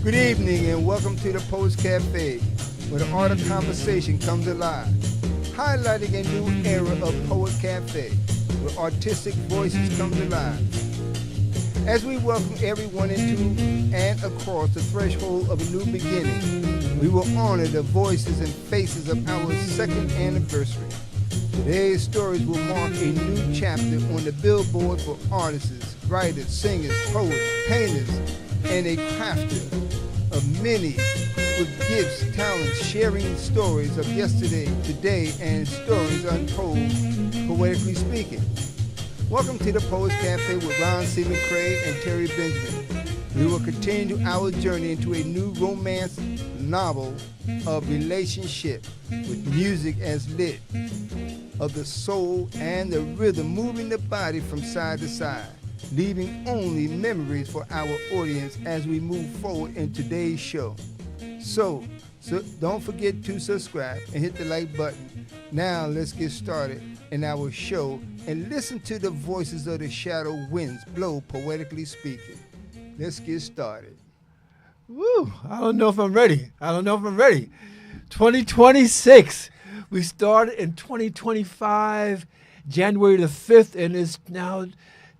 Good evening and welcome to the Poets Cafe, where the art of conversation comes alive, highlighting a new era of Poet Cafe, where artistic voices come alive. As we welcome everyone into and across the threshold of a new beginning, we will honor the voices and faces of our second anniversary. Today's stories will mark a new chapter on the billboard for artists, writers, singers, poets, painters, and a crafter of many with gifts, talents, sharing stories of yesterday, today, and stories untold, poetically speaking. Welcome to the Poets Cafe with Ronald C McCray and Terry Benjamin. We will continue our journey into a new romance novel of relationship with music as lit, of the soul and the rhythm moving the body from side to side, leaving only memories for our audience as we move forward in today's show. So don't forget to subscribe and hit the like button. Now let's get started in our show and listen to the voices of the shadow winds blow, poetically speaking. Let's get started. Woo! I don't know if I'm ready. 2026. We started in 2025, January the 5th, and it's now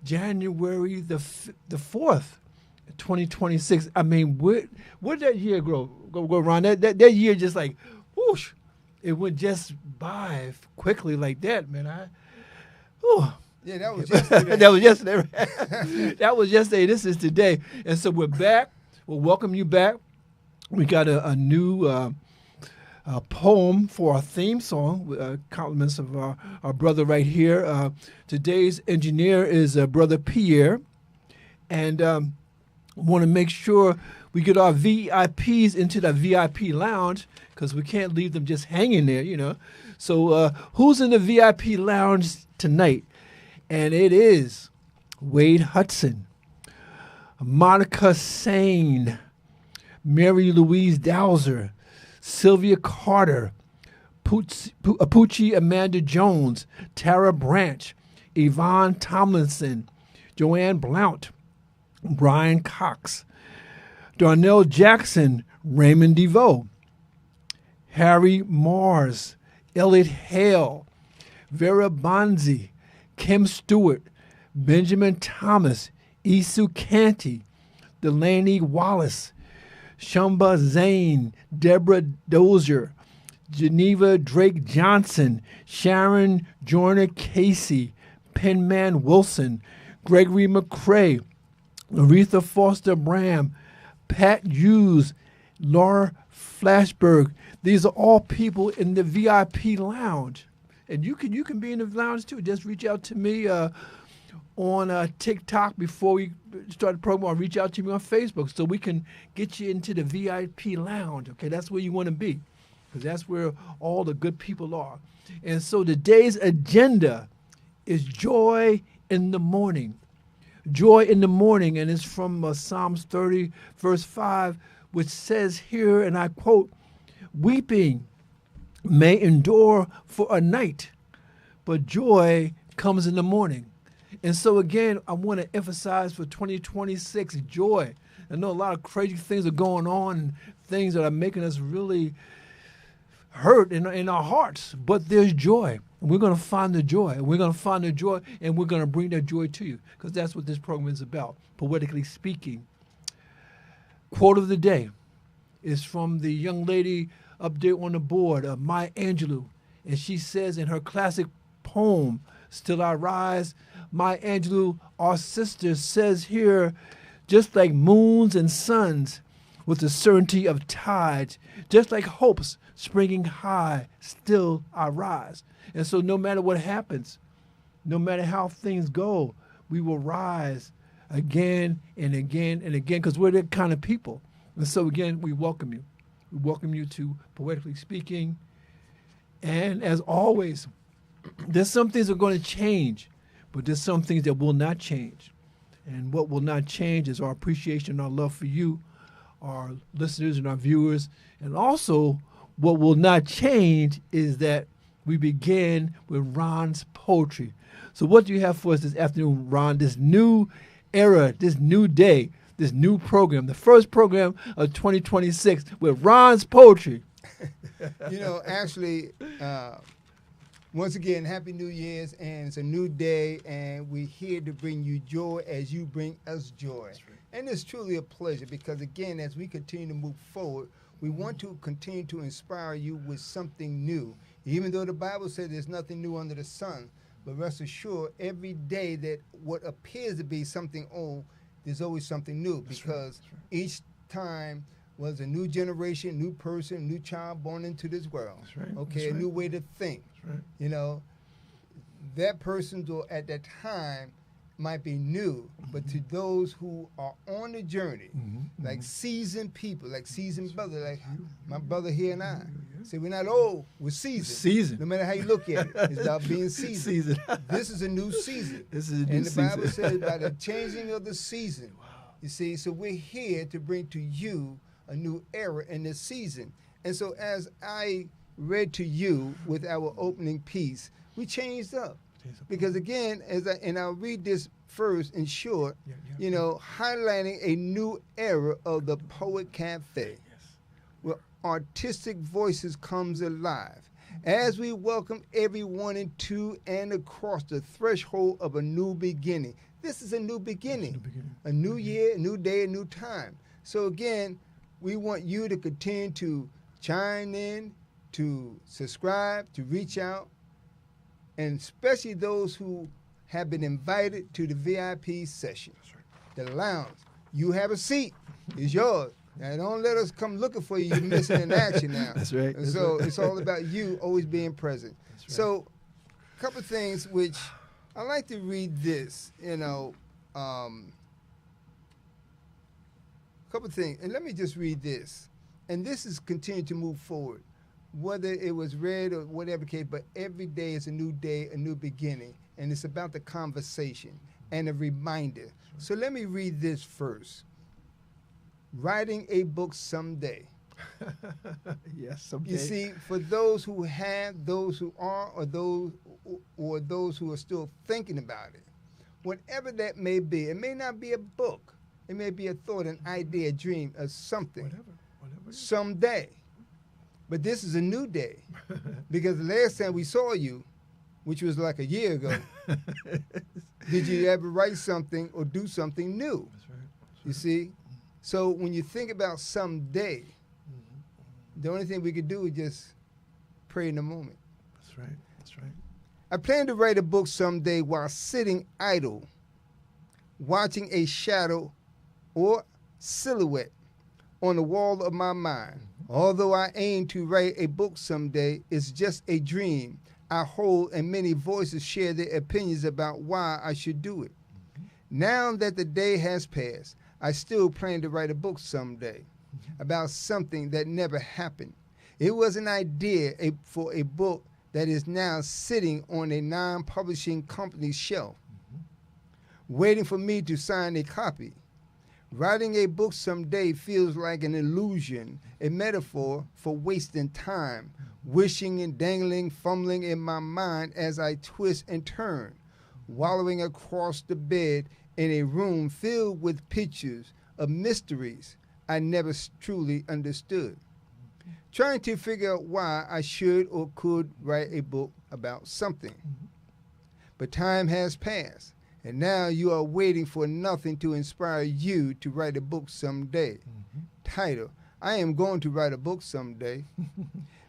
January the 4th, 2026. I mean, where did that year go Ron? That year just like, whoosh, it went just by quickly like that, man. Yeah, that was yesterday. That was yesterday. That was yesterday. This is today. And so we're back. We'll welcome you back. We got a new poem for our theme song, compliments of our brother right here. Today's engineer is Brother Pierre. And want to make sure we get our VIPs into the VIP lounge because we can't leave them just hanging there, you know. So who's in the VIP lounge tonight? And it is Wade Hudson, Monica Sane, Mary Louise Dowser, Sylvia Carter, Poochie Amanda Jones, Tara Branch, Yvonne Tomlinson, Joanne Blount, Brian Cox, Darnell Jackson, Raymond DeVoe, Harry Mars, Elliot Hale, Vera Bonzi, Kim Stewart, Benjamin Thomas, Isu Canty, Delaney Wallace, Shumba Zane, Deborah Dozier, Geneva Drake Johnson, Sharon Joyner Casey, Penman Wilson, Gregory McCray, Aretha Foster Bram, Pat Hughes, Laura Flashberg. These are all people in the VIP lounge. And you can be in the lounge too. Just reach out to me on TikTok before we start the program, or reach out to me on Facebook so we can get you into the VIP lounge. Okay, that's where you want to be, because that's where all the good people are. And so today's agenda is joy in the morning. Joy in the morning, and it's from Psalms 30, verse 5, which says here, and I quote, "Weeping may endure for a night, but joy comes in the morning." And so again, I want to emphasize for 2026, joy. I know a lot of crazy things are going on, things that are making us really hurt in our hearts, but there's joy. We're going to find the joy. We're going to find the joy, and we're going to bring that joy to you, because that's what this program is about, poetically speaking. Quote of the day is from the young lady up there on the board, Maya Angelou, and she says in her classic poem, "Still I Rise," Maya Angelou, our sister, says here, just like moons and suns with the certainty of tides, just like hopes springing high, still I rise. And so no matter what happens, no matter how things go, we will rise again and again and again, because we're that kind of people. And so again, we welcome you. We welcome you to Poetically Speaking. And as always, there's some things that are going to change, but there's some things that will not change. And what will not change is our appreciation and our love for you, our listeners and our viewers. And also, what will not change is that we begin with Ron's poetry. So what do you have for us this afternoon, Ron? This new era, this new day, this new program, the first program of 2026 with Ron's Poetry. You know, actually, once again, Happy New Year's, and it's a new day, and we're here to bring you joy as you bring us joy. Right. And it's truly a pleasure because, again, as we continue to move forward, we want to continue to inspire you with something new. Even though the Bible says there's nothing new under the sun, but rest assured, every day that what appears to be something old, there's always something new, because each time was a new generation, new person, new child born into this world. That's right. Okay, a new way to think. That's right. You know, that person at that time might be new, but to those who are on the journey, like seasoned people, like seasoned brother, like my brother here and I. See, we're not old, we're seasoned. Seasoned. No matter how you look at it, it's about being seasoned. This is a new season. This is a new and the season. Bible says by the changing of the season. Wow. You see, so we're here to bring to you a new era in this season. And so as I read to you with our opening piece, we changed up. Because again, and I'll read this first in short, you know, highlighting a new era of the Poet Cafe, where artistic voices comes alive. As we welcome everyone into and across the threshold of a new beginning. This is a new beginning, a new year, a new day, a new time. So again, we want you to continue to chime in, to subscribe, to reach out, and especially those who have been invited to the VIP session, the lounge. You have a seat. It's yours. Now, don't let us come looking for you. You're missing in action now. That's right. And so it's all about you always being present. Right. So a couple of things which I like to read this, you know, a couple of things. And let me just read this. And this is continuing to move forward, whether it was read or whatever case, but every day is a new day, a new beginning. And it's about the conversation and a reminder. So let me read this first. Writing a book someday. Yes, someday. You see, for those who have, those who are, or those who are still thinking about it, whatever that may be, it may not be a book. It may be a thought, an idea, a dream, or something. Whatever. Someday. But this is a new day. Because the last time we saw you, which was like a year ago, did you ever write something or do something new? That's right. You see? So when you think about someday, the only thing we could do is just pray in the moment. That's right. That's right. I plan to write a book someday while sitting idle, watching a shadow or silhouette on the wall of my mind. Although I aim to write a book someday, it's just a dream I hold, and many voices share their opinions about why I should do it. Now that the day has passed, I still plan to write a book someday about something that never happened. It was an idea for a book that is now sitting on a non-publishing company's shelf, waiting for me to sign a copy. Writing a book someday feels like an illusion, a metaphor for wasting time, wishing and dangling, fumbling in my mind as I twist and turn, wallowing across the bed in a room filled with pictures of mysteries I never truly understood, trying to figure out why I should or could write a book about something. But time has passed, and now you are waiting for nothing to inspire you to write a book someday. Title, I am going to write a book someday.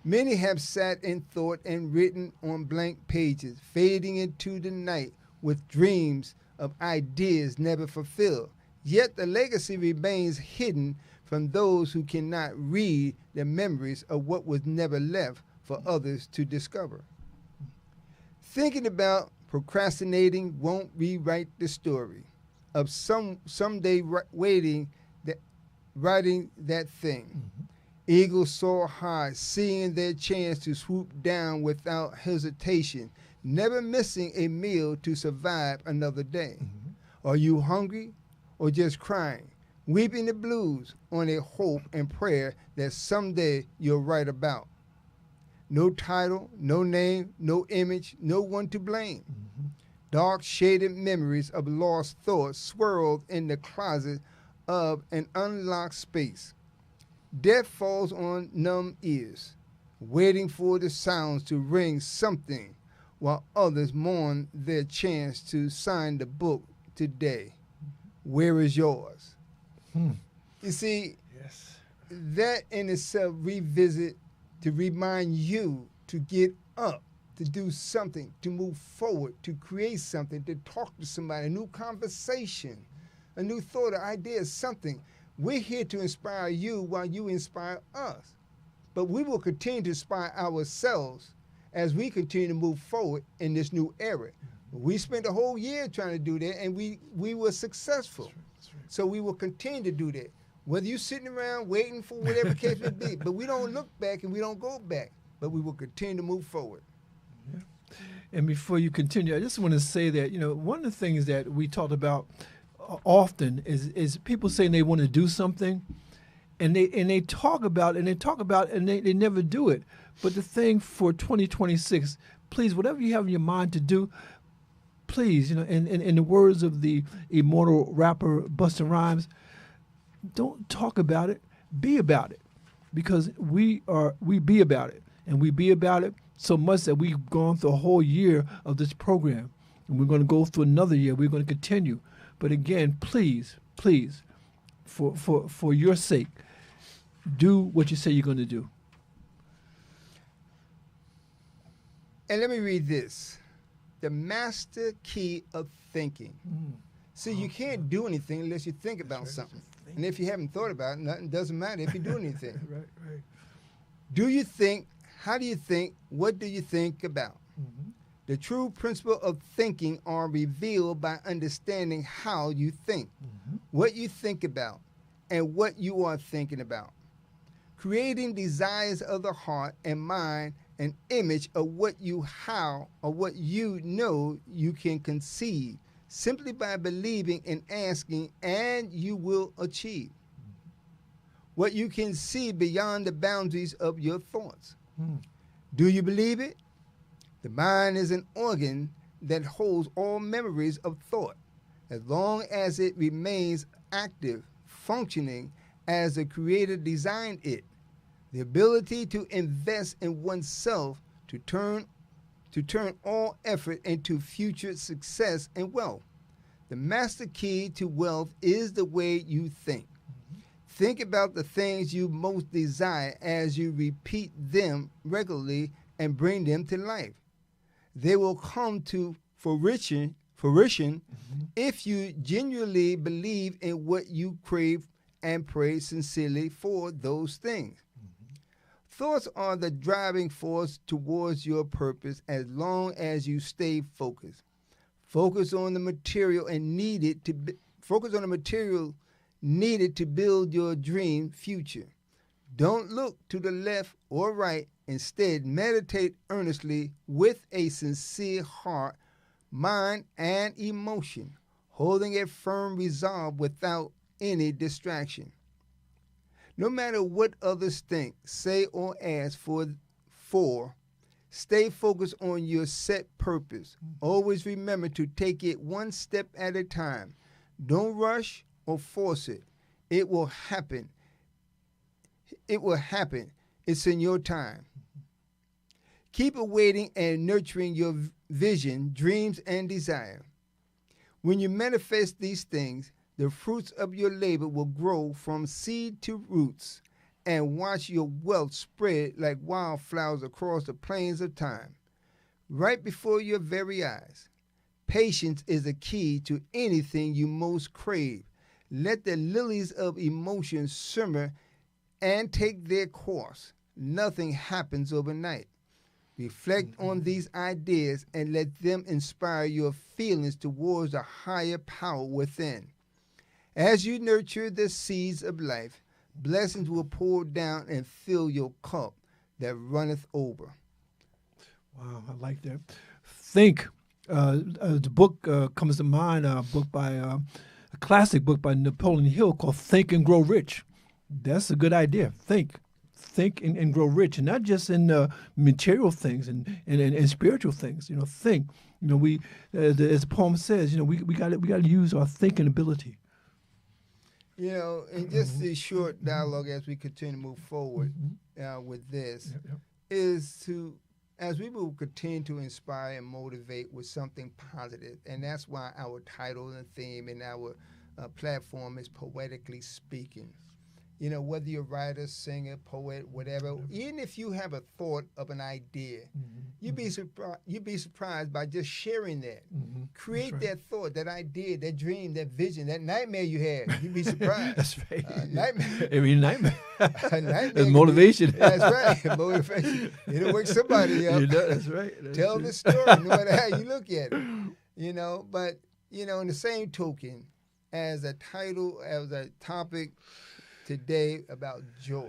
Many have sat in thought and written on blank pages, fading into the night with dreams of ideas never fulfilled. Yet the legacy remains hidden from those who cannot read the memories of what was never left for others to discover. Thinking about procrastinating won't rewrite the story of someday writing that thing. Eagles soar high, seeing their chance to swoop down without hesitation, never missing a meal to survive another day. Are you hungry or just crying, weeping the blues on a hope and prayer that someday you'll write about? No title, no name, no image, no one to blame. Dark shaded memories of lost thoughts swirled in the closet of an unlocked space. Death falls on numb ears, waiting for the sounds to ring something, while others mourn their chance to sign the book today. Where is yours? You see, Yes. that in itself revisit to remind you to get up, to do something, to move forward, to create something, to talk to somebody, a new conversation, a new thought, an idea, something. We're here to inspire you while you inspire us. But we will continue to inspire ourselves as we continue to move forward in this new era. We spent a whole year trying to do that, and we were successful. That's right. So we will continue to do that. Whether you're sitting around waiting for whatever case may be, but we don't look back and we don't go back, but we will continue to move forward. Yeah. And before you continue, I just want to say that, one of the things that we talked about often is people saying they want to do something, and they talk about it, and they never do it. But the thing for 2026, please, whatever you have in your mind to do, please, in the words of the immortal rapper Busta Rhymes, don't talk about it, be about it. Because we be about it. And we be about it so much that we've gone through a whole year of this program. And we're going to go through another year. We're going to continue. But again, please, for your sake, do what you say you're going to do. And let me read this. The master key of thinking. See, you can't do anything unless you think about something. And if you haven't thought about it, nothing doesn't matter if you do anything. Right. Do you think? How do you think? What do you think about? The true principle of thinking are revealed by understanding how you think, what you think about, and what you are thinking about. Creating desires of the heart and mind, an image of what you know you can conceive, simply by believing and asking, and you will achieve what you can see beyond the boundaries of your thoughts. Do you believe it? The mind is an organ that holds all memories of thought. As long as it remains active, functioning as the Creator designed it, the ability to invest in oneself to turn all effort into future success and wealth. The master key to wealth is the way you think. Think about the things you most desire as you repeat them regularly and bring them to life. They will come to fruition if you genuinely believe in what you crave and pray sincerely for those things. Thoughts are the driving force towards your purpose as long as you stay focused. Focus on the material needed to build your dream future. Don't look to the left or right. Instead, meditate earnestly with a sincere heart, mind, and emotion, holding a firm resolve without any distraction. No matter what others think, say, or ask for, stay focused on your set purpose. Always remember to take it one step at a time. Don't rush or force it. It will happen. It's in your time. Keep awaiting and nurturing your vision, dreams, and desire. When you manifest these things, the fruits of your labor will grow from seed to roots, and watch your wealth spread like wildflowers across the plains of time, right before your very eyes. Patience is the key to anything you most crave. Let the lilies of emotion simmer and take their course. Nothing happens overnight. Reflect on these ideas and let them inspire your feelings towards a higher power within. As you nurture the seeds of life, blessings will pour down and fill your cup that runneth over. Wow, I like that. Think. The book comes to mind, a classic book by Napoleon Hill called Think and Grow Rich. That's a good idea. Think and grow rich, and not just in material things and spiritual things. Think. As the poem says, we got to use our thinking ability. You know, and just the short dialogue as we continue to move forward with this is to, as we will continue to inspire and motivate with something positive, and that's why our title and theme and our platform is Poetically Speaking. You know, whether you're a writer, singer, poet, whatever, even if you have a thought of an idea, you'd be surprised by just sharing that. Create that thought, that idea, that dream, that vision, that nightmare you had. You'd be surprised. That's right. Nightmare. Every nightmare. A nightmare. It's motivation. That's right. Motivation. It'll wake somebody up. You know, that's right. Tell the story, no matter how you look at it. You know, but, you know, in the same token, as a title, as a topic, today about joy.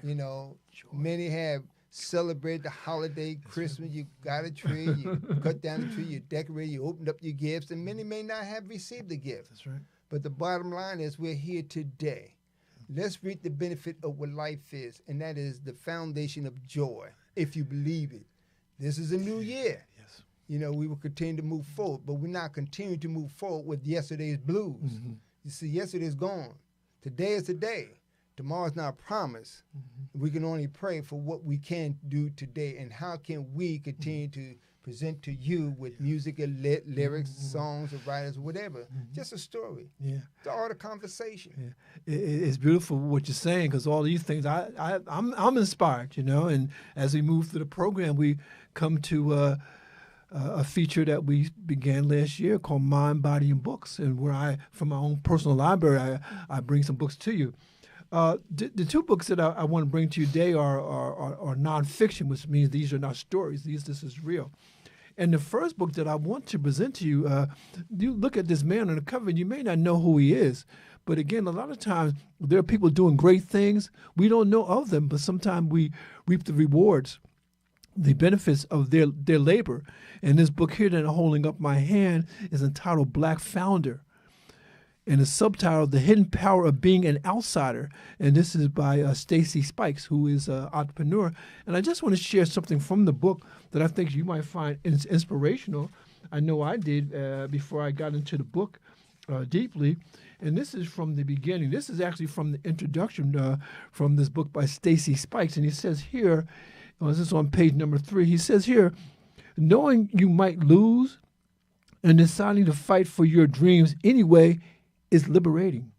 You know, many have celebrated the holiday, Christmas. You got a tree, you cut down the tree, you decorate, you opened up your gifts, and many may not have received the gift. That's right. But the bottom line is we're here today. Let's reap the benefit of what life is, and that is the foundation of joy, if you believe it. This is a new year. Yes. You know, we will continue to move forward, but we're not continuing to move forward with yesterday's blues. You see, yesterday's gone. Today is today. Tomorrow's not a promise. We can only pray for what we can do today, and how can we continue to present to you with music and lyrics, songs, or writers, or whatever. Just a story. Yeah. The art of conversation. Yeah. It's beautiful what you're saying, because all these things, I'm inspired, you know, and as we move through the program, we come to a feature that we began last year called Mind, Body, and Books, and where from my own personal library, I bring some books to you. The two books that I want to bring to you today are nonfiction, which means these are not stories. This is real. And the first book that I want to present to you, you look at this man on the cover, and you may not know who he is. But again, a lot of times there are people doing great things. We don't know of them, but sometimes we reap the rewards, the benefits of their labor. And this book here that I'm holding up my hand is entitled Black Founder. And the subtitle, The Hidden Power of Being an Outsider. And this is by Stacy Spikes, who is an entrepreneur. And I just want to share something from the book that I think you might find inspirational. I know I did before I got into the book deeply. And this is from the beginning. This is actually from the introduction from this book by Stacy Spikes. And he says here, this is on page number 3, he says here, knowing you might lose and deciding to fight for your dreams anyway is liberating.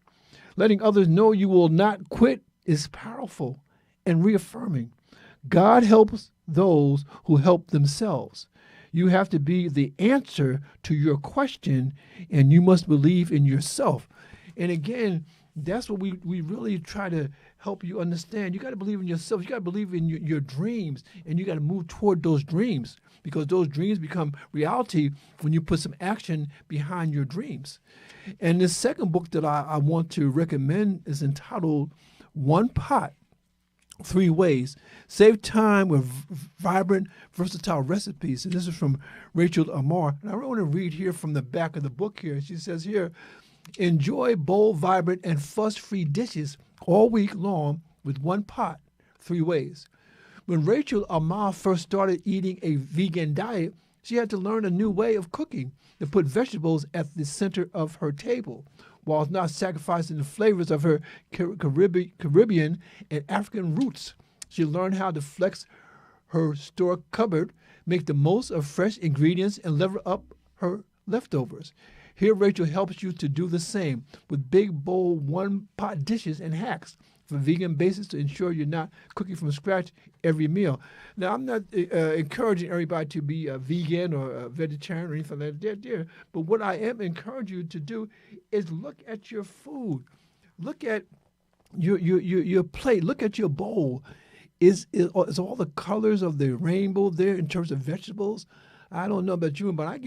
Letting others know you will not quit is powerful and reaffirming. God helps those who help themselves. You have to be the answer to your question, and you must believe in yourself. And again, that's what we really try to help you understand. You got to believe in yourself. You got to believe in your dreams, and you got to move toward those dreams, because those dreams become reality when you put some action behind your dreams. And the second book that I want to recommend is entitled One Pot, 3 Ways. Save time with vibrant, versatile recipes. And this is from Rachel Amar. And I want to read here from the back of the book here. She says here, enjoy bold, vibrant, and fuss-free dishes all week long with one pot, 3 ways. When Rachel Amar first started eating a vegan diet, she had to learn a new way of cooking to put vegetables at the center of her table, while not sacrificing the flavors of her Caribbean and African roots. She learned how to flex her store cupboard, make the most of fresh ingredients, and level up her leftovers. Here, Rachel helps you to do the same with big, bold, one-pot dishes and hacks for vegan basis to ensure you're not cooking from scratch every meal. Now, I'm not encouraging everybody to be a vegan or a vegetarian or anything like that, but what I am encouraging you to do is look at your food. Look at your plate. Look at your bowl. Is all the colors of the rainbow there in terms of vegetables? I don't know about you, but I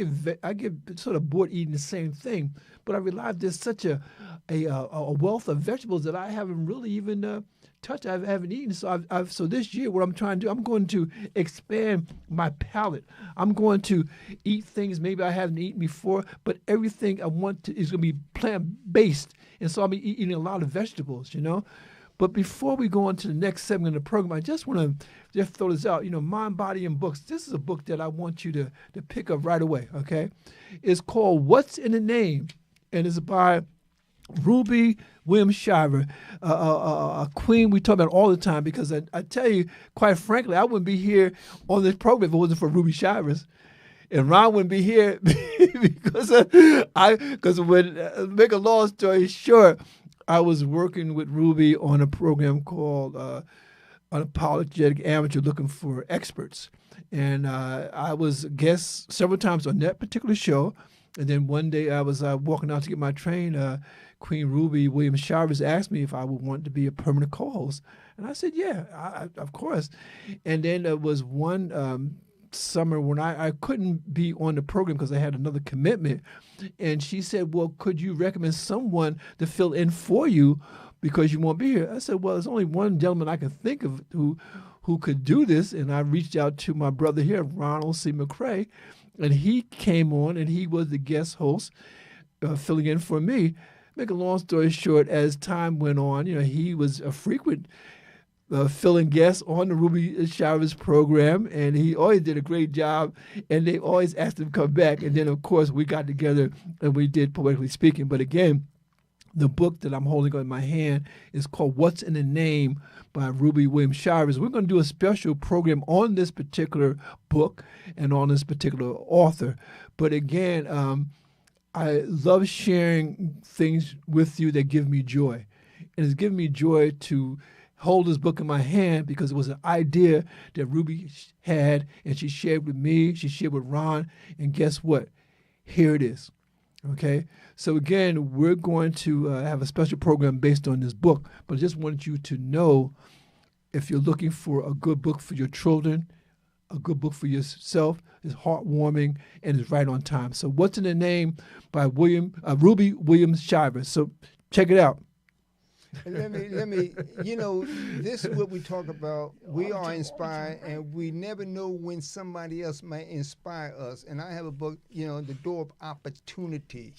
get sort of bored eating the same thing. But I realize there's such a wealth of vegetables that I haven't really even touched. I haven't eaten. So this year, what I'm trying to do, I'm going to expand my palate. I'm going to eat things maybe I haven't eaten before, but everything I want to is going to be plant-based. And so I'll be eating a lot of vegetables, you know. But before we go on to the next segment of the program, I just want to just throw this out. You know, Mind, Body, and Books. This is a book that I want you to pick up right away, okay? It's called What's in the Name, and it's by Ruby Williams Shiver, a queen we talk about all the time, because I tell you, quite frankly, I wouldn't be here on this program if it wasn't for Ruby Shivers. And Ron wouldn't be here because when, make a long story short, I was working with Ruby on a program called Unapologetic Amateur, looking for experts. And I was a guest several times on that particular show. And then one day I was walking out to get my train. Queen Ruby Williams Shivers asked me if I would want to be a permanent co-host. And I said, yeah, of course. And then there was one summer when I couldn't be on the program because I had another commitment. And she said, well, could you recommend someone to fill in for you because you won't be here? I said, well, there's only one gentleman I can think of who could do this. And I reached out to my brother here, Ronald C McCray, and he came on and he was the guest host filling in for me. Make a long story short, as time went on, he was a frequent filling guest on the Ruby Shivers program, and he always did a great job, and they always asked him to come back. And then, of course, we got together and we did Poetically Speaking. But again, the book that I'm holding in my hand is called What's in the Name by Ruby Williams Shivers. We're going to do a special program on this particular book and on this particular author. But again, I love sharing things with you that give me joy. And it's given me joy to hold this book in my hand because it was an idea that Ruby had, and she shared with me, she shared with Ron, and guess what? Here it is. Okay? So again, we're going to have a special program based on this book, but I just want you to know, if you're looking for a good book for your children, a good book for yourself, it's heartwarming and it's right on time. So What's in the Name by Ruby Williams Shivers. So check it out. Let me, this is what we talk about. We are inspired, and we never know when somebody else might inspire us. And I have a book, The Door of Opportunity.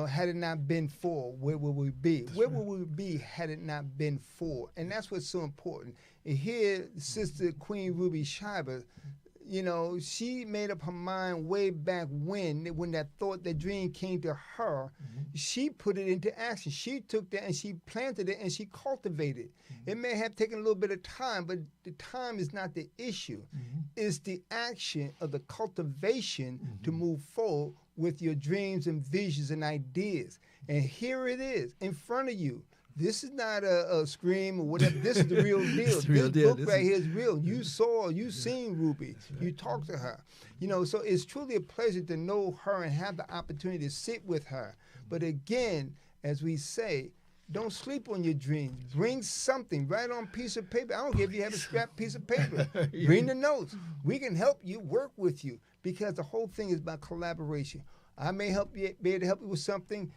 Had it not been for, where would we be? Where would we be had it not been for? And that's what's so important. And here, Sister Queen Ruby Shivers, she made up her mind way back when that thought, that dream came to her. Mm-hmm. She put it into action. She took that and she planted it and she cultivated it. Mm-hmm. It may have taken a little bit of time, but the time is not the issue. Mm-hmm. It's the action of the cultivation to move forward with your dreams and visions and ideas. And here it is in front of you. This is not a scream or whatever. This is the real deal. This book right here is real. You seen Ruby. Right. You talked to her. So it's truly a pleasure to know her and have the opportunity to sit with her. But again, as we say, don't sleep on your dreams. Bring something. Write on a piece of paper. I don't care if you have a scrap piece of paper. Bring the notes. We can help you, work with you, because the whole thing is about collaboration. I may be able to help you with something,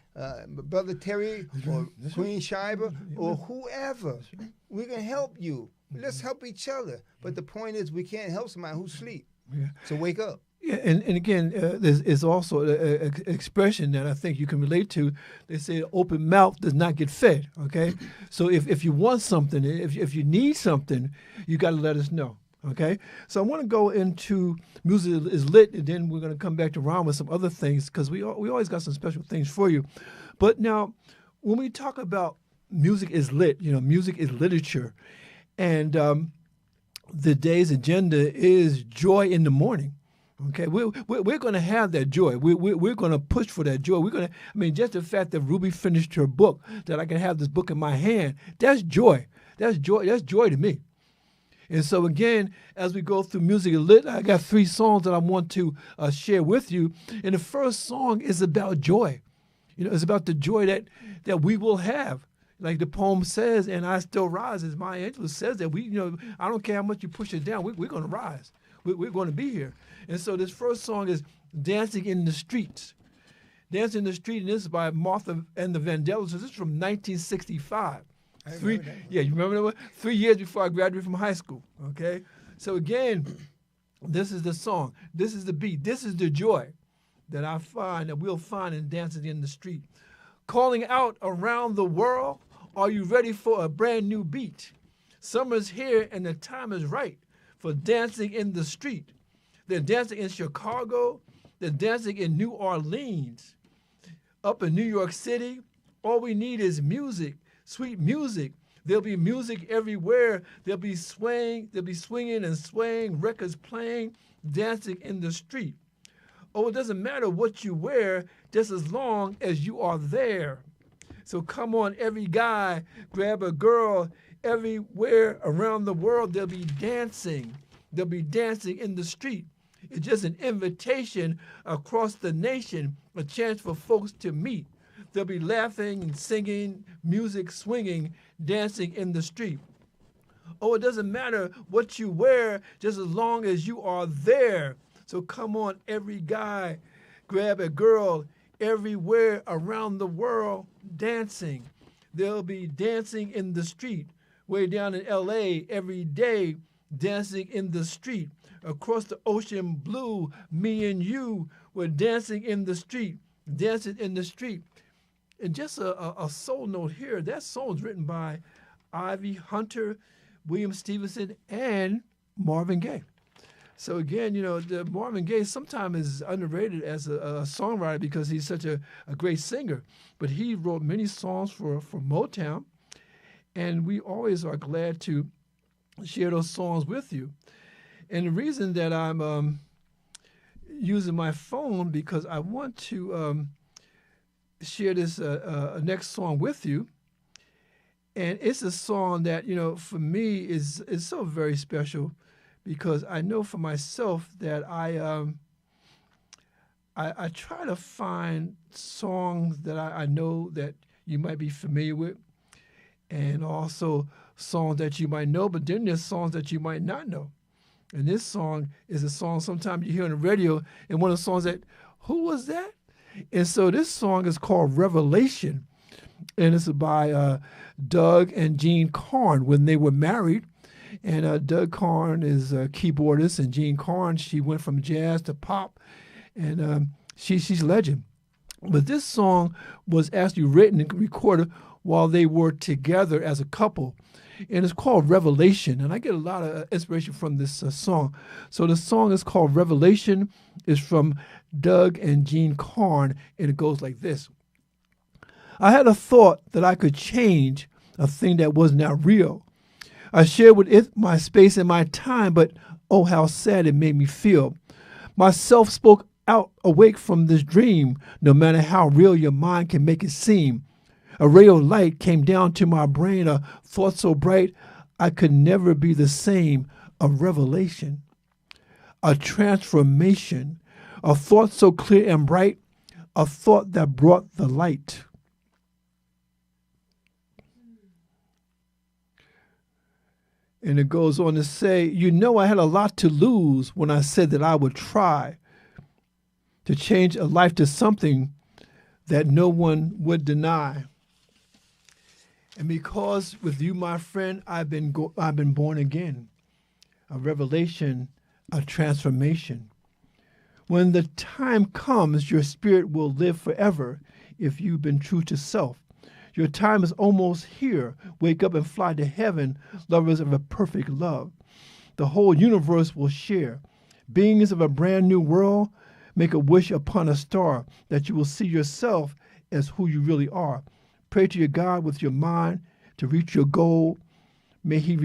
Brother Terry or Queen Shiver or whoever. We can help you. Let's help each other. But the point is, we can't help somebody who's asleep. Yeah. So wake up. Yeah, and again, there's also an expression that I think you can relate to. They say open mouth does not get fed, okay? So if you want something, if you need something, you got to let us know. Okay, so I want to go into Music is Lit, and then we're going to come back to Ron with some other things, because we always got some special things for you. But now, when we talk about music is lit, music is literature, and the day's agenda is joy in the morning. Okay, we're going to have that joy. We're going to push for that joy. Just the fact that Ruby finished her book, that I can have this book in my hand, that's joy. That's joy. That's joy to me. And so again, as we go through Music is Lit, I got 3 songs that I want to share with you. And the first song is about joy. It's about the joy that we will have. Like the poem says, and I still rise, as Maya Angelou says that I don't care how much you push it down, we're going to rise. We're going to be here. And so this first song is Dancing in the Streets. Dancing in the Street, and this is by Martha and the Vandellas. So this is from 1965. You remember that one? 3 years before I graduated from high school, okay? So again, this is the song. This is the beat. This is the joy that we'll find in Dancing in the Street. Calling out around the world, are you ready for a brand new beat? Summer's here and the time is right for dancing in the street. They're dancing in Chicago. They're dancing in New Orleans. Up in New York City, All we need is music, sweet music. There'll be music everywhere. There'll be swinging and swaying, records playing, dancing in the street. Oh, it doesn't matter what you wear, just as long as you are there. So come on, every guy, grab a girl. Everywhere around the world, they'll be dancing. They'll be dancing in the street. It's just an invitation across the nation, a chance for folks to meet. They'll be laughing and singing, music swinging, dancing in the street. Oh, it doesn't matter what you wear, just as long as you are there. So come on, every guy, grab a girl. Everywhere around the world, dancing. They'll be dancing in the street. Way down in L.A. every day, dancing in the street. Across the ocean blue, me and you were dancing in the street, dancing in the street. And just a soul note here, that song's written by Ivy Hunter, William Stevenson, and Marvin Gaye. So again, the Marvin Gaye sometimes is underrated as a songwriter because he's such a great singer. But he wrote many songs for Motown, and we always are glad to share those songs with you. And the reason that I'm using my phone because I want to share this next song with you. And it's a song that, for me is so very special because I know for myself that I try to find songs that I know that you might be familiar with and also songs that you might know, but then there's songs that you might not know. And this song is a song sometimes you hear on the radio and one of the songs that, who was that? And so this song is called Revelation, and it's by Doug and Jean Carn when they were married. And Doug Carn is a keyboardist, and Jean Carn, she went from jazz to pop, and she's a legend. But this song was actually written and recorded while they were together as a couple, and it's called Revelation. And I get a lot of inspiration from this song. So the song is called Revelation. It's from Doug and Jean Carn, and it goes like this. I had a thought that I could change a thing that was not real. I shared with it my space and my time, but oh, how sad it made me feel. Myself spoke out awake from this dream, no matter how real your mind can make it seem. A ray of light came down to my brain, a thought so bright I could never be the same, a revelation, a transformation, a thought so clear and bright, a thought that brought the light. And it goes on to say, I had a lot to lose when I said that I would try to change a life to something that no one would deny. And because with you, my friend, I've been born again, a revelation, a transformation. When the time comes, your spirit will live forever if you've been true to self. Your time is almost here. Wake up and fly to heaven, lovers of a perfect love. The whole universe will share. Beings of a brand new world, make a wish upon a star that you will see yourself as who you really are. Pray to your God with your mind to reach your goal. May he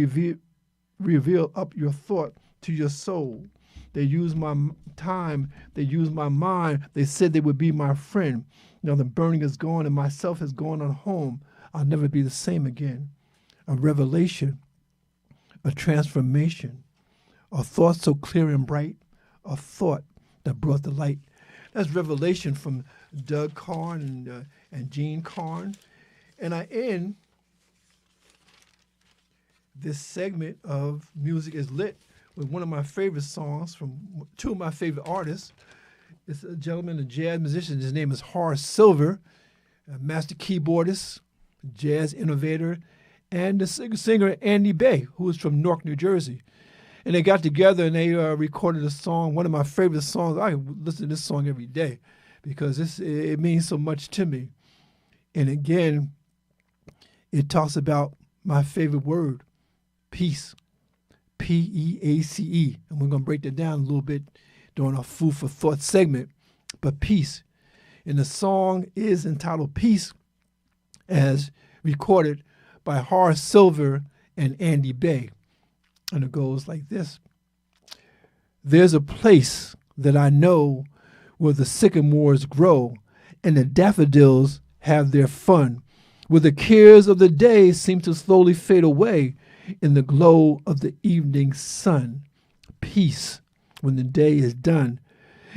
reveal up your thought to your soul. They used my time. They used my mind. They said they would be my friend. Now the burning is gone and myself has gone on home. I'll never be the same again. A revelation, a transformation, a thought so clear and bright, a thought that brought the light. That's Revelation from Doug Carn and Jean Carn. And I end this segment of Music is Lit with one of my favorite songs from two of my favorite artists. It's a gentleman, a jazz musician. His name is Horace Silver, a master keyboardist, jazz innovator, and the singer Andy Bay, who is from Newark, New Jersey. And they got together and they recorded a song, one of my favorite songs. I listen to this song every day because it means so much to me. And again, it talks about my favorite word, peace, P-E-A-C-E. And we're going to break that down a little bit during our Food for Thought segment. But peace. And the song is entitled Peace. as recorded by Horace Silver and Andy Bay. And it goes like this. There's a place that I know where the sycamores grow and the daffodils have their fun, where the cares of the day seem to slowly fade away in the glow of the evening sun. Peace when the day is done.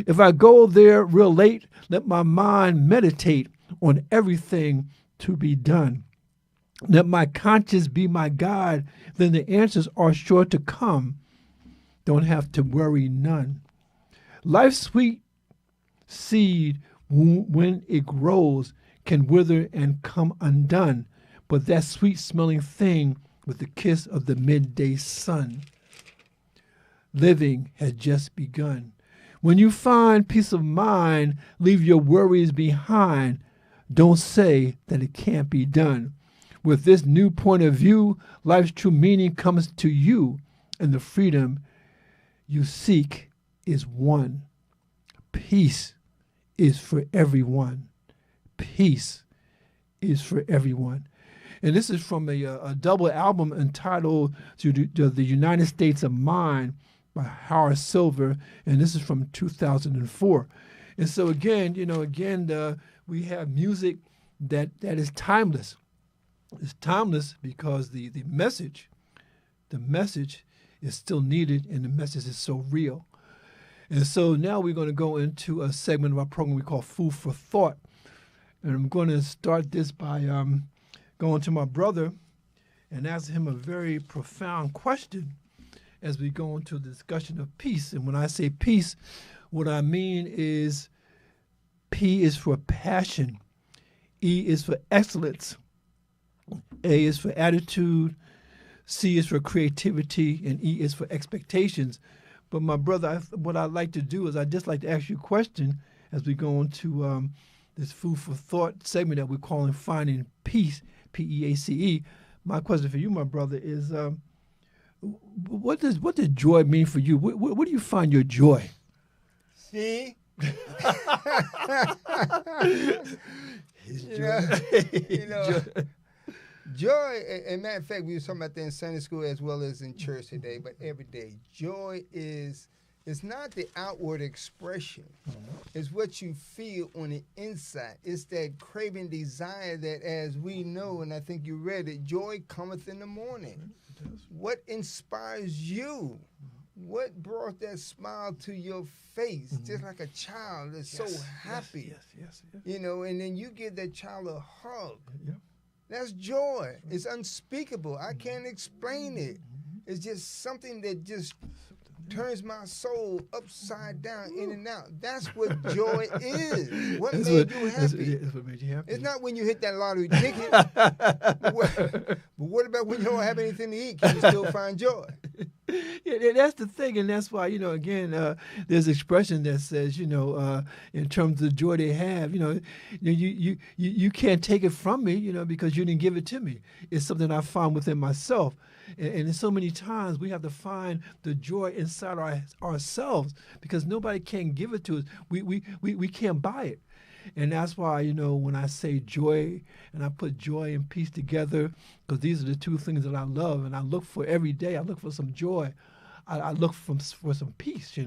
If I go there real late, let my mind meditate on everything to be done. Let my conscience be my guide, then the answers are sure to come. Don't have to worry none. Life's sweet seed, when it grows, can wither and come undone, but that sweet-smelling thing with the kiss of the midday sun. Living has just begun. When you find peace of mind, leave your worries behind. Don't say that it can't be done. With this new point of view, life's true meaning comes to you, and the freedom you seek is one. Peace is for everyone. Peace is for everyone. And this is from a double album entitled The United States of Mind by Horace Silver, and this is from 2004. And so again, we have music that is timeless. It's timeless because the message is still needed, and the message is so real. And so now we're going to go into a segment of our program we call Food for Thought. And I'm going to start this by going to my brother and asking him a very profound question as we go into the discussion of peace. And when I say peace, what I mean is P is for passion, E is for excellence, A is for attitude, C is for creativity, and E is for expectations. But my brother, what I'd like to do is I'd just like to ask you a question as we go into this Food for Thought segment that we're calling Finding Peace, P-E-A-C-E. My question for you, my brother, is what does joy mean for you? Where do you find your joy? See? His joy. Joy, and matter of fact, we were talking about that in Sunday school as well as in church today, but every day. Joy is not the outward expression. It's what you feel on the inside. It's that craving desire that, as we know, and I think you read it, joy cometh in the morning. What inspires you? What brought that smile to your face? Just like a child that's so happy. Yes. And then you give that child a hug. That's joy. It's unspeakable. I can't explain it. It's just something that just turns my soul upside down, in and out. That's what joy is. What made you happy? That's what made you happy. It's not when you hit that lottery ticket. But what about when you don't have anything to eat? Can you still find joy? Yeah, that's the thing, and that's why, again, there's an expression that says, in terms of the joy they have, you can't take it from me, because you didn't give it to me. It's something I found within myself. And so many times we have to find the joy inside ourselves because nobody can give it to us. We can't buy it. And that's why, when I say joy and I put joy and peace together, because these are the two things that I love and I look for every day. I look for some joy. I look for some peace,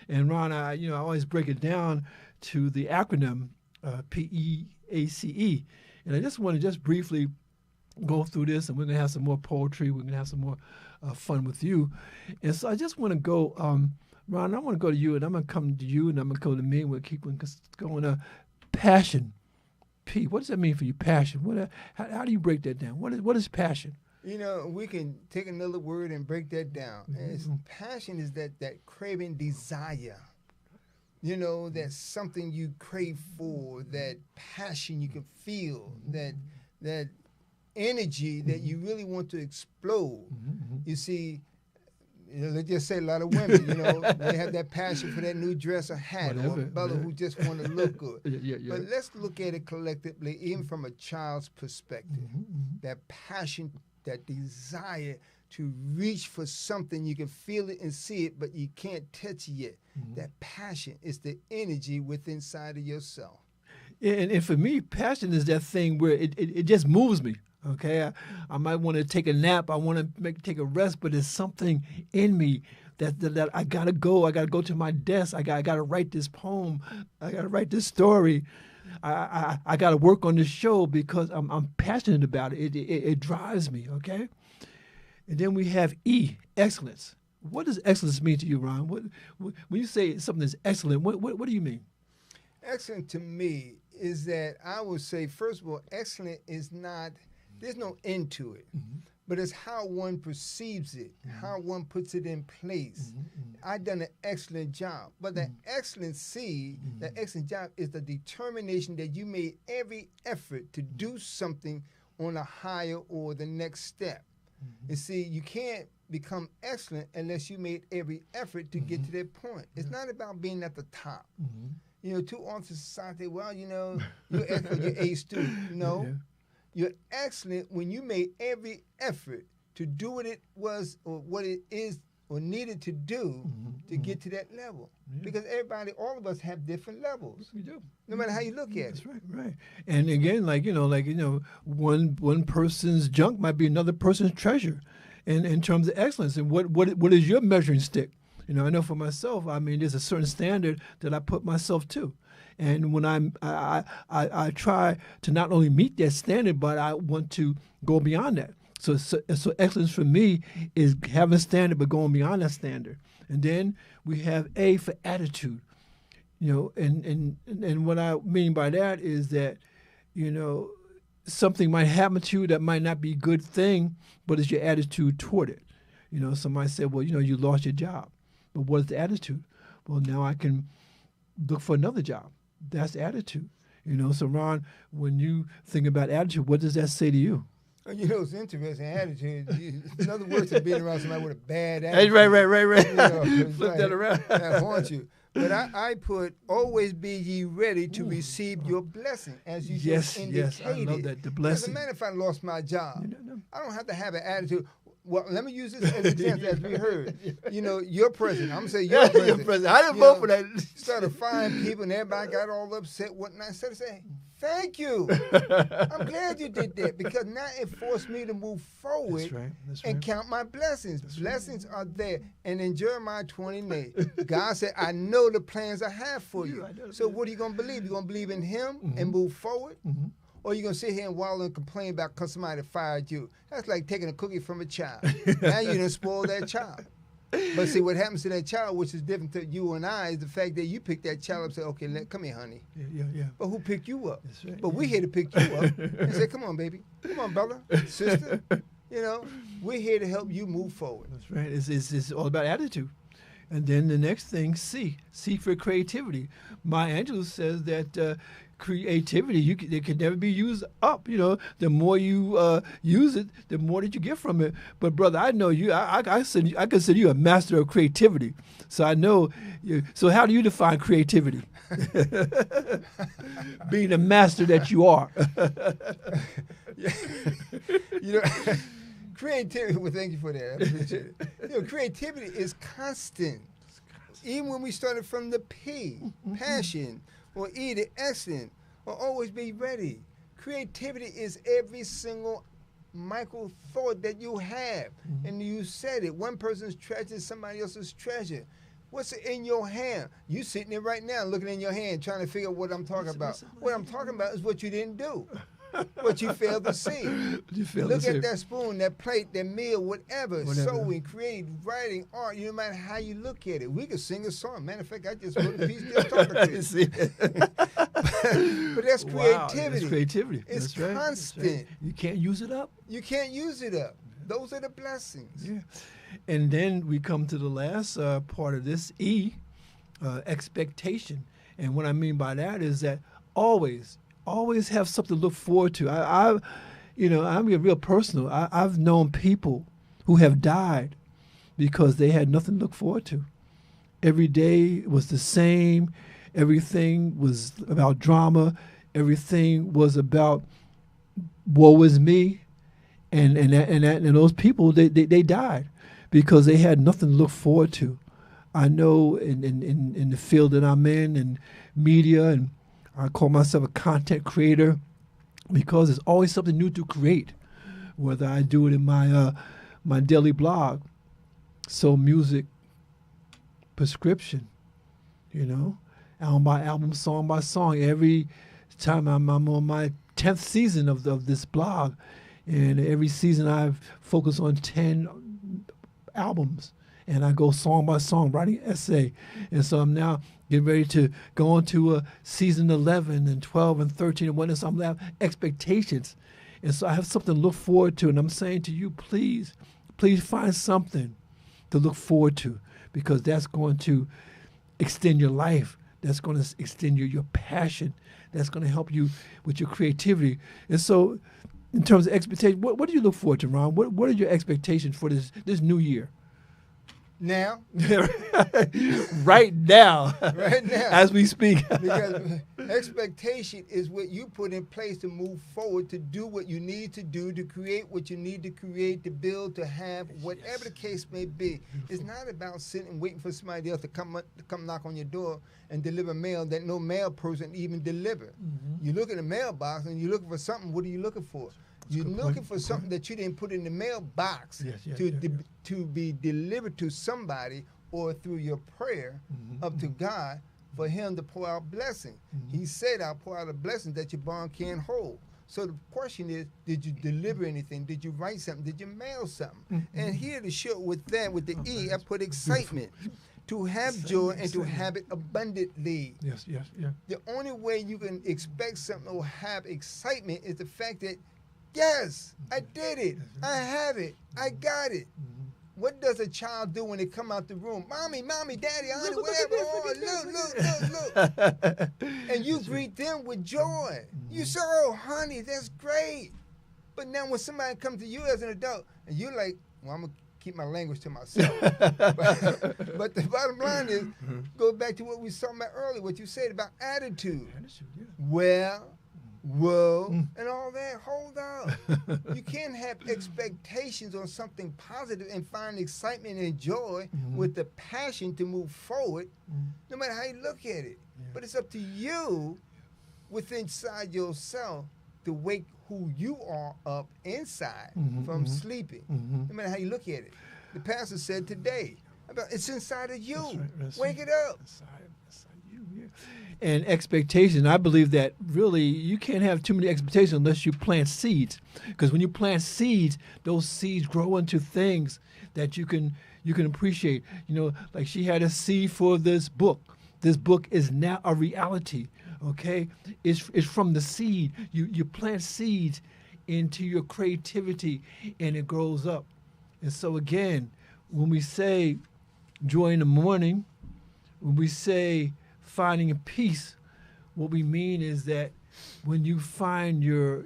And Ron, I always break it down to the acronym P-E-A-C-E. And I just want to briefly go through this, and we're going to have some more poetry. We're going to have some more fun with you. And so I just want to go, Ron, I want to go to you, and I'm going to come to you, and I'm going to go to me, and we'll keep going. Passion. P, what does that mean for you, passion? How do you break that down? What is passion? We can take another word and break that down. Passion is that craving desire. That's something you crave for, that passion you can feel, that energy that you really want to explode. You see, let's just say a lot of women, they have that passion for that new dress or hat, or a brother who just want to look good. But let's look at it collectively, even from a child's perspective. That passion, that desire to reach for something, you can feel it and see it, but you can't touch it yet. That passion is the energy within inside of yourself. And for me, passion is that thing where it just moves me. Okay, I might want to take a nap. I want to take a rest, but there's something in me that I gotta go. I gotta go to my desk. I gotta write this poem. I gotta write this story. I gotta work on this show because I'm passionate about it. It drives me. Okay, and then we have E, excellence. What does excellence mean to you, Ron? When you say something is excellent, what do you mean? Excellent to me is that I would say, first of all, excellent is not, there's no end to it, but it's how one perceives it, how one puts it in place. I've done an excellent job, but the excellency, the excellent job is the determination that you made every effort to do something on a higher or the next step. You see, you can't become excellent unless you made every effort to get to that point. It's not about being at the top. You know, too often society, well, you know, you're excellent, you're A student. No, you're excellent when you made every effort to do what it was or what it is or needed to do to get to that level. Because everybody, all of us have different levels. We do. No matter how you look at it. That's right, right. And again, one person's junk might be another person's treasure in terms of excellence. And what is your measuring stick? You know, I know for myself, I mean, there's a certain standard that I put myself to. And when I try to not only meet that standard, but I want to go beyond that. So excellence for me is having a standard, but going beyond that standard. And then we have A for attitude. You know, and what I mean by that is that, you know, something might happen to you that might not be a good thing, but it's your attitude toward it. You know, somebody said, well, you know, you lost your job. But what is the attitude? Well, now I can look for another job. That's attitude. You know, so Ron, when you think about attitude, what does that say to you? You know, it's interesting. Attitude. In other words, of being around somebody with a bad attitude. Right. You know, Flip that around. That haunts you. But I put, always be ye ready to receive your blessing, as you just indicated. Yes, I love that, the blessing. As a matter of fact, I lost my job. No. I don't have to have an attitude. Well, let me use this as an example, as we heard. You know, your president. I'm going to say your president. I didn't vote for that. Started firing people, and everybody got all upset, whatnot. Instead of saying, thank you. I'm glad you did that, because now it forced me to move forward and count my blessings. Blessings are there. And in Jeremiah 28, God said, I know the plans I have for you. So what are you going to believe? You're going to believe in him and move forward? Or you're going to sit here and wallow and complain about because somebody fired you. That's like taking a cookie from a child. Now you done spoiled that child. But see, what happens to that child, which is different to you and I, is the fact that you pick that child up and say, okay, come here, honey. Yeah. But who picked you up? That's right. But we're here to pick you up and say, come on, baby. Come on, brother, sister. You know, we're here to help you move forward. That's right. It's all about attitude. And then the next thing, C for creativity. Maya Angelou says that creativity, it can never be used up. You know, the more you use it, the more that you get from it. But brother, I know you. I consider you a master of creativity. So I know. So how do you define creativity? Being the master that you are. You know, creativity. Well, thank you for that. I appreciate it. You know, creativity is constant. Even when we started from the P, passion, or E, the excellent, or always be ready. Creativity is every single micro thought that you have. And you said it. One person's treasure is somebody else's treasure. What's in your hand? You sitting there right now looking in your hand trying to figure out what I'm talking about. What I'm talking about is what you didn't do. What you failed to see. Look at that spoon, that plate, that meal, whatever. Sewing, creating, writing, art. No matter how you look at it. We could sing a song. Matter of fact, I just wrote a piece just talking to you. But that's creativity. Wow, that's creativity. It's that's constant. That's right. You can't use it up. You can't use it up. Those are the blessings. Yeah. And then we come to the last part of this, E, expectation. And what I mean by that is that always have something to look forward to. I'm getting real personal. I've known people who have died because they had nothing to look forward to. Every day was the same. Everything was about drama. Everything was about woe is me. And those people, they died because they had nothing to look forward to. I know in the field that I'm in and media, and I call myself a content creator because there's always something new to create, whether I do it in my my daily blog, soul music, prescription, album by album, song by song. Every time I'm on my 10th season of this blog, and every season I've focused on 10 albums, and I go song by song, writing an essay. And so I'm now getting ready to go on to season 11 and 12 and 13 and whatnot. So I'm have expectations. And so I have something to look forward to. And I'm saying to you, please find something to look forward to, because that's going to extend your life. That's going to extend your passion. That's going to help you with your creativity. And so in terms of expectations, what do you look forward to, Ron? What are your expectations for this new year? Now, right now, as we speak. Because expectation is what you put in place to move forward, to do what you need to do, to create what you need to create, to build, to have, whatever the case may be. It's not about sitting and waiting for somebody else to come knock on your door and deliver mail that no mail person even deliver. You look in the mailbox and you're looking for something. What are you looking for? You're looking for something that you didn't put in the mailbox to be delivered to somebody, or through your prayer up to God for him to pour out blessing. He said, I'll pour out a blessing that your barn can't hold. So the question is, did you deliver anything? Did you write something? Did you mail something? And here to show with that, with the E, I put excitement. To have joy and to have it abundantly. The only way you can expect something or have excitement is the fact that, yes, I did it. I have it. I got it. What does a child do when they come out the room? Mommy, daddy, honey, whatever. Oh, look. And you greet them with joy. You say, oh, honey, that's great. But now when somebody comes to you as an adult, and you're like, well, I'm going to keep my language to myself. But the bottom line is, go back to what we was talking about earlier, what you said about attitude. Well, whoa, and all that. Hold on. You can't have expectations on something positive and find excitement and joy with the passion to move forward, no matter how you look at it. But it's up to you within inside yourself to wake who you are up inside from sleeping, no matter how you look at it. The pastor said today, it's inside of you. That's Wake it up. Inside you, And expectation, I believe that really you can't have too many expectations unless you plant seeds. Because when you plant seeds, those seeds grow into things that you can appreciate. Like she had a seed for this book. This book is now a reality. Okay, it's from the seed. You plant seeds into your creativity, and it grows up. And so again, when we say joy in the morning, when we say finding a peace, what we mean is that when you find your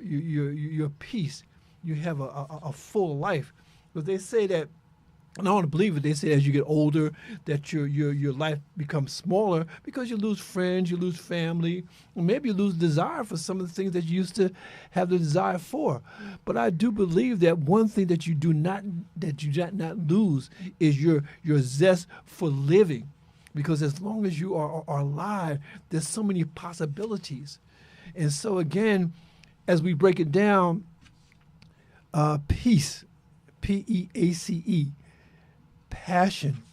peace, you have a full life. But they say that, and I want to believe it, they say as you get older that your life becomes smaller because you lose friends, you lose family, or maybe you lose desire for some of the things that you used to have the desire for. But I do believe that one thing that you do not lose is your zest for living. Because as long as you are alive, there's so many possibilities. And so again, as we break it down, peace, P-E-A-C-E, passion,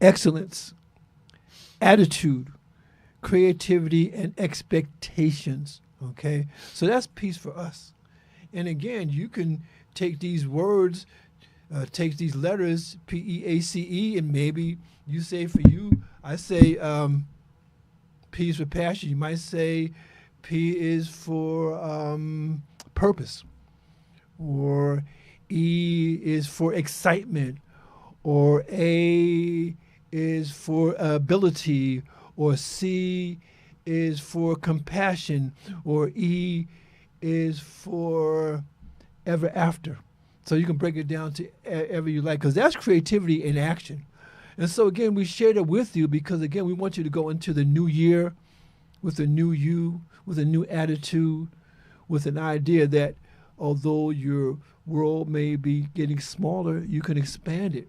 excellence, attitude, creativity, and expectations, okay? So that's peace for us. And again, you can take these words, take these letters, P-E-A-C-E, and maybe you say for you, I say P is for passion. You might say P is for purpose, or E is for excitement, or A is for ability, or C is for compassion, or E is for ever after. So you can break it down to ever you like, because that's creativity in action. And so again, we share that with you because again, we want you to go into the new year with a new you, with a new attitude, with an idea that although your world may be getting smaller, you can expand it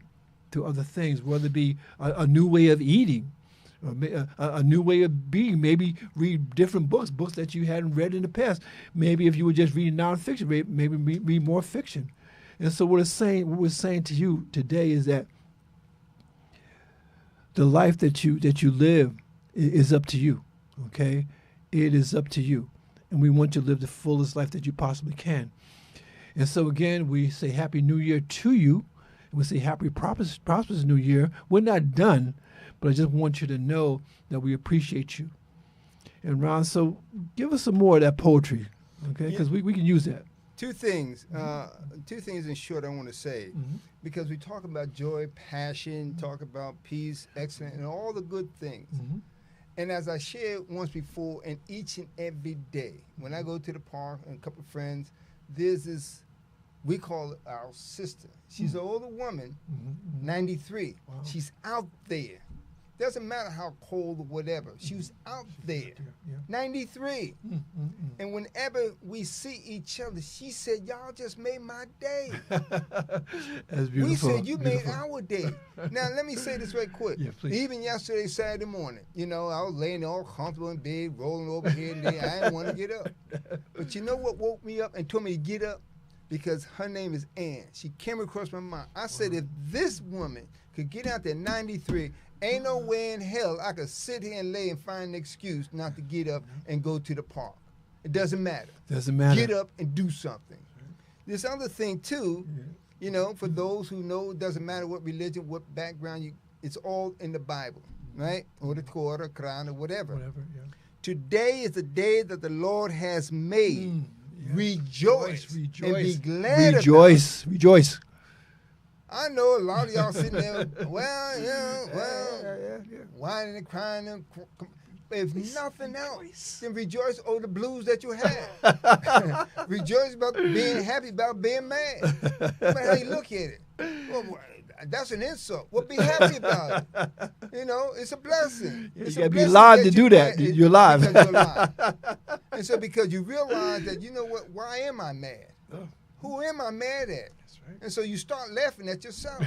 to other things, whether it be a new way of eating, a new way of being. Maybe read different books that you hadn't read in the past. Maybe if you were just reading nonfiction, maybe read more fiction. And so what we're saying to you today is that the life that you live is up to you. Okay, it is up to you, and we want you to live the fullest life that you possibly can. And so again, we say Happy New Year to you. We say Happy prosperous New Year. We're not done, but I just want you to know that we appreciate you. And Ron, so give us some more of that poetry, okay? Because we can use that. Two things in short I want to say, because we talk about joy, passion, talk about peace, excellence, and all the good things. And as I shared once before, and each and every day, when I go to the park and a couple of friends, there's this, we call it our sister. She's an older woman, 93. Wow. She's out there. Doesn't matter how cold or whatever. She was out there, 93. And whenever we see each other, she said, y'all just made my day. That's beautiful. We said, you made our day. Now, let me say this right quick. Yeah, please. Even yesterday, Saturday morning, I was laying all comfortable in bed, rolling over here and there. I didn't want to get up. But you know what woke me up and told me to get up? Because her name is Ann. She came across my mind. I said, if this woman could get out there 93, ain't no way in hell I could sit here and lay and find an excuse not to get up and go to the park. It doesn't matter. Doesn't matter. Get up and do something. This other thing, too, for those who know, it doesn't matter what religion, what background, it's all in the Bible, right? Or the Torah, Quran, or whatever. Today is the day that the Lord has made. Rejoice and be glad Rejoice. I know a lot of y'all sitting there, whining and crying. And if nothing else, then rejoice over the blues that you had. Rejoice about being happy about being mad. No matter how you look at it. Well, that's an insult. Well, be happy about it. It's a blessing. You got to be live to do that. You're live. You're live. And so because you realize that, you know what, why am I mad? Who am I mad at? Right. And so you start laughing at yourself.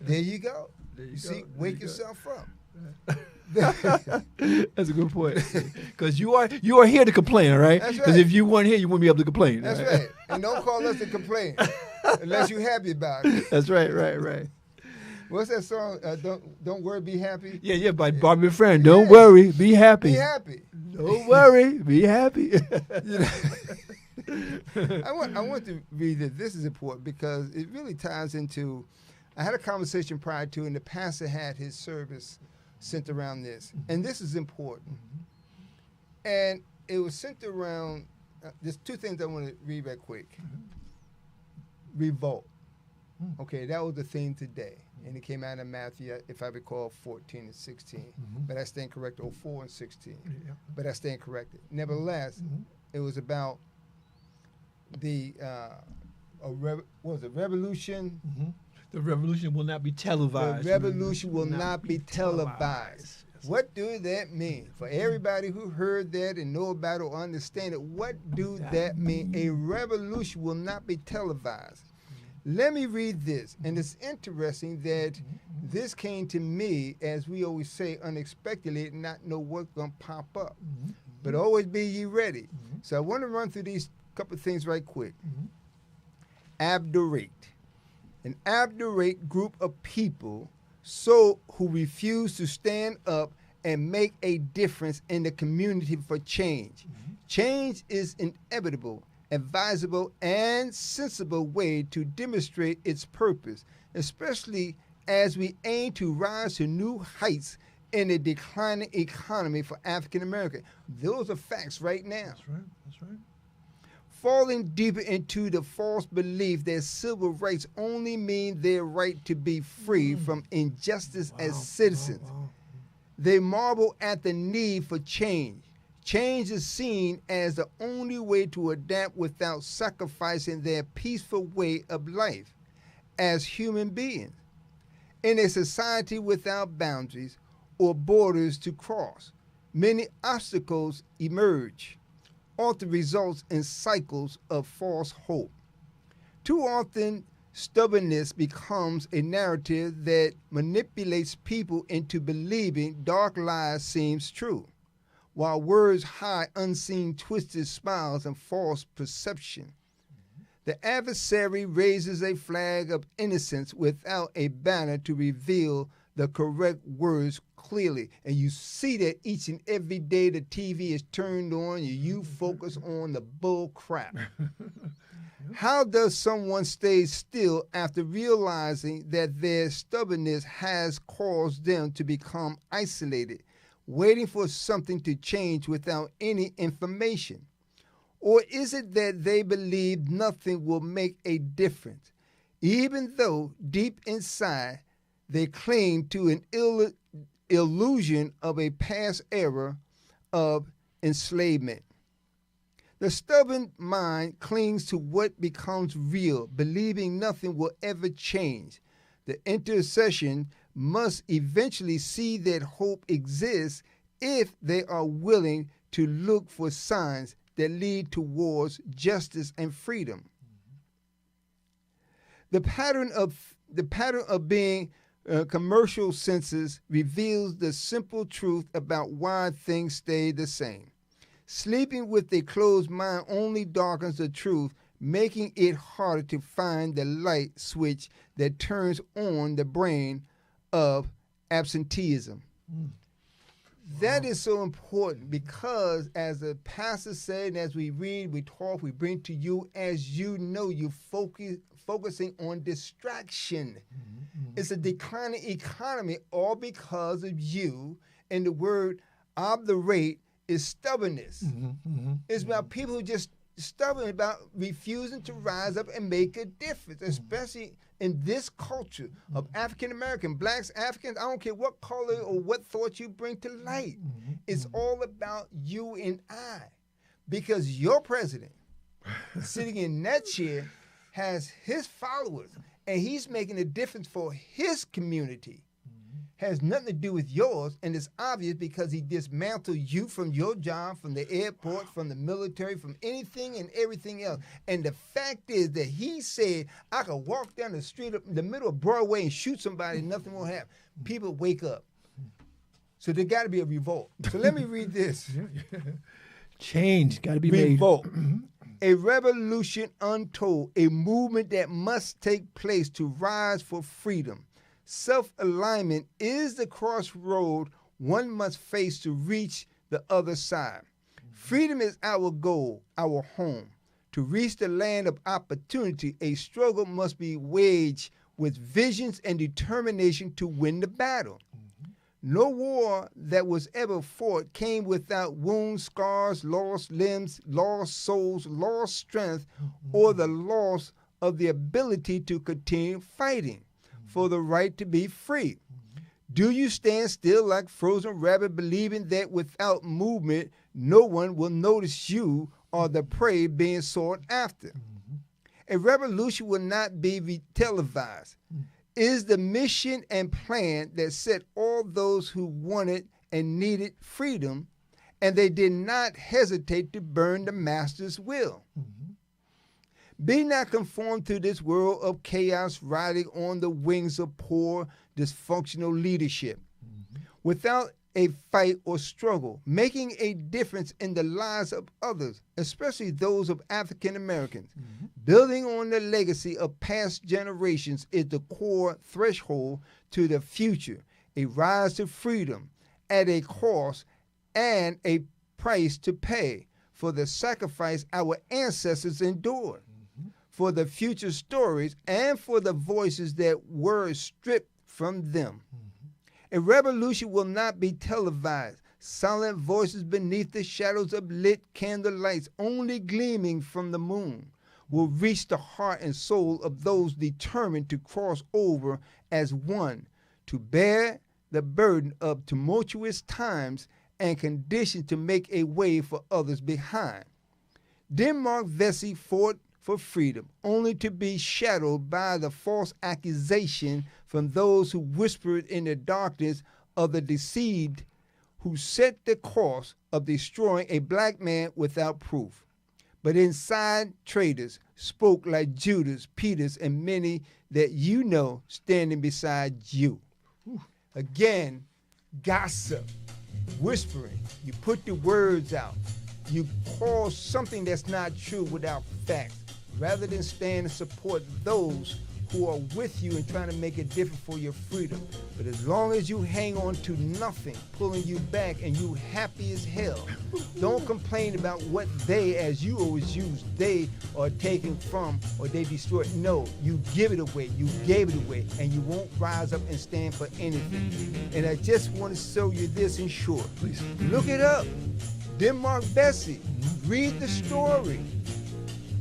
There you go. See, wake yourself up. That's a good point. Because you are here to complain, all right? That's right. Because if you weren't here, you wouldn't be able to complain. That's right. And don't call us to complain unless you're happy about it. That's right. What's that song? Don't worry, be happy. Yeah, by Bobby McFerrin. Don't worry, be happy. Be happy. Don't worry, be happy. I want to read this. This is important because it really ties into. I had a conversation prior to, and the pastor had his service centered around this, and this is important. And it was centered around. There's two things I want to read right quick. Revolt. Okay, that was the theme today, and it came out of Matthew, if I recall, 14 and 16. But I stand corrected, 04 and 16. But I stand corrected. Nevertheless, it was about the revolution? The revolution will not be televised. The revolution will not be televised. What do that mean? For everybody who heard that and know about it or understand it, what do that mean? A revolution will not be televised. Let me read this. And it's interesting that this came to me, as we always say, unexpectedly, and not know what's going to pop up. But always be ye ready. So I want to run through these couple of things right quick. Abdurate. An abdurate group of people who refuse to stand up and make a difference in the community for change. Change is inevitable, advisable, and sensible way to demonstrate its purpose, especially as we aim to rise to new heights in a declining economy for African Americans. Those are facts right now. That's right. Falling deeper into the false belief that civil rights only mean their right to be free from injustice as citizens. They marvel at the need for change. Change is seen as the only way to adapt without sacrificing their peaceful way of life as human beings. In a society without boundaries or borders to cross, many obstacles emerge, often results in cycles of false hope. Too often, stubbornness becomes a narrative that manipulates people into believing dark lies seems true, while words hide unseen twisted smiles and false perception. The adversary raises a flag of innocence without a banner to reveal the correct words clearly. And you see that each and every day the TV is turned on and you focus on the bull crap. How does someone stay still after realizing that their stubbornness has caused them to become isolated, waiting for something to change without any information? Or is it that they believe nothing will make a difference, even though deep inside they cling to an illusion of a past era of enslavement? The stubborn mind clings to what becomes real, believing nothing will ever change. The intercession must eventually see that hope exists if they are willing to look for signs that lead towards justice and freedom. The pattern of being commercial senses reveals the simple truth about why things stay the same. Sleeping with a closed mind only darkens the truth, making it harder to find the light switch that turns on the brain of absenteeism. Wow. That is so important because, as the pastor said, and as we read, we talk, we bring to you, as you know, you focusing on distraction. It's a declining economy, all because of you, and the word obdurate is stubbornness. It's about people who just stubborn about refusing to rise up and make a difference, especially in this culture of African American, blacks, Africans. I don't care what color or what thoughts you bring to light. It's all about you and I, because your president sitting in that chair has his followers and he's making a difference for his community. Has nothing to do with yours, and it's obvious because he dismantled you from your job, from the airport, from the military, from anything and everything else. And the fact is that he said, I could walk down the street in the middle of Broadway and shoot somebody and nothing will happen. People wake up. So there got to be a revolt. So let me read this. Change got to be revolt. made. A revolution untold, a movement that must take place to rise for freedom. Self-alignment is the crossroad one must face to reach the other side. Freedom is our goal, our home. To reach the land of opportunity, a struggle must be waged with visions and determination to win the battle. No war that was ever fought came without wounds, scars, lost limbs, lost souls, lost strength, or the loss of the ability to continue fighting for the right to be free. Do you stand still like frozen rabbit, believing that without movement, no one will notice you or the prey being sought after? A revolution will not be televised. It is the mission and plan that set all those who wanted and needed freedom, and they did not hesitate to burn the master's will. Be not conformed to this world of chaos riding on the wings of poor, dysfunctional leadership. Without a fight or struggle, making a difference in the lives of others, especially those of African Americans. Building on the legacy of past generations is the core threshold to the future, a rise to freedom at a cost and a price to pay for the sacrifice our ancestors endured. For the future stories and for the voices that were stripped from them. A revolution will not be televised. Silent voices beneath the shadows of lit candle lights, only gleaming from the moon, will reach the heart and soul of those determined to cross over as one, to bear the burden of tumultuous times and conditions to make a way for others behind. Denmark Vesey fought for freedom, only to be shadowed by the false accusation from those who whispered in the darkness of the deceived, who set the course of destroying a black man without proof. But inside traders spoke like Judas, Peters, and many that you know standing beside you. Again, gossip, whispering. You put the words out. You call something that's not true without facts, rather than stand and support those who are with you and trying to make it different for your freedom. But as long as you hang on to nothing, pulling you back, and you happy as hell, don't complain about what they, as you always use, they are taking from or they destroy. No, you give it away. You gave it away, and you won't rise up and stand for anything. And I just want to show you this in short. Please. Look it up. Denmark Vesey. Read the story.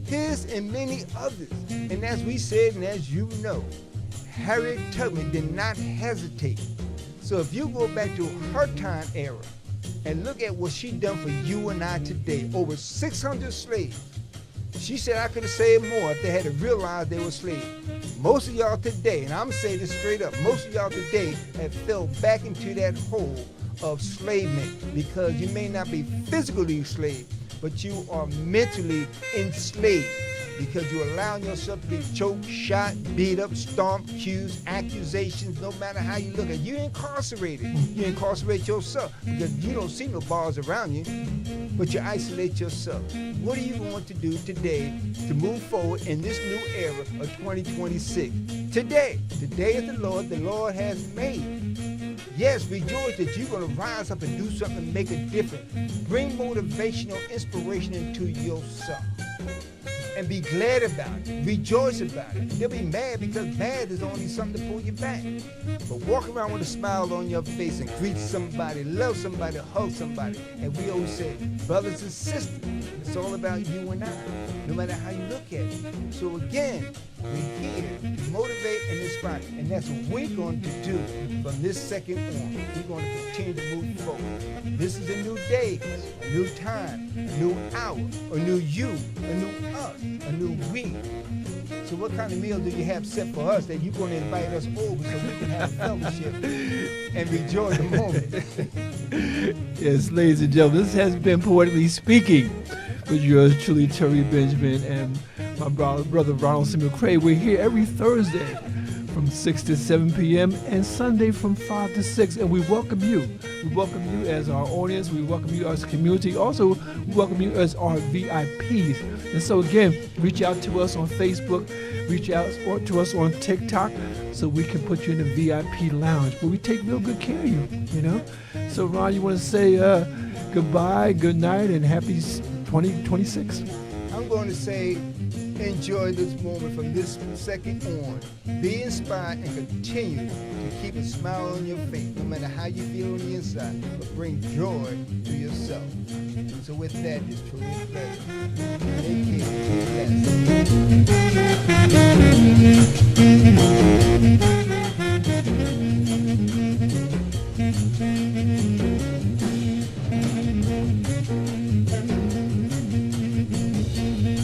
His and many others. And as we said, and as you know, Harriet Tubman did not hesitate. So if you go back to her time era and look at what she done for you and I today, over 600 slaves. She said I could have saved more if they had to realize they were slaves. Most of y'all today, and I'm saying this straight up, most of y'all today have fell back into that hole of enslavement because you may not be physically enslaved, but you are mentally enslaved because you're allowing yourself to be choked, shot, beat up, stomped, accused, accusations, no matter how you look at it. You're incarcerated. You incarcerate yourself because you don't see no bars around you, but you isolate yourself. What are you going to do today to move forward in this new era of 2026? Today, the day of the Lord has made. Yes, rejoice that you're going to rise up and do something and make a difference. Bring motivational inspiration into yourself. And be glad about it. Rejoice about it. They'll be mad because bad is only something to pull you back. But walk around with a smile on your face and greet somebody, love somebody, hug somebody. And we always say, brothers and sisters, it's all about you and I, no matter how you look at it. So again, we're here to motivate and inspire. And that's what we're going to do from this second on. We're going to continue to move forward. This is a new day, a new time, a new hour, a new you, a new us, a new we. So what kind of meal do you have set for us that you're going to invite us over so we can have fellowship and enjoy the moment? Yes, ladies and gentlemen, this has been Poetically Speaking with yours truly, Terry Benjamin, and my brother Ronald C McCray. We're here every Thursday from 6 to 7 p.m. and Sunday from 5 to 6. And we welcome you. We welcome you as our audience. We welcome you as a community. Also, we welcome you as our VIPs. And so again, reach out to us on Facebook. Reach out to us on TikTok so we can put you in the VIP lounge where we take real good care of you, you know? So Ron, you want to say goodbye, good night, and happy 2026? I'm going to say enjoy this moment from this second on. Be inspired and continue to keep a smile on your face, no matter how you feel on the inside, but bring joy to yourself. So with that, it's truly a pleasure. Take care. Be blessed.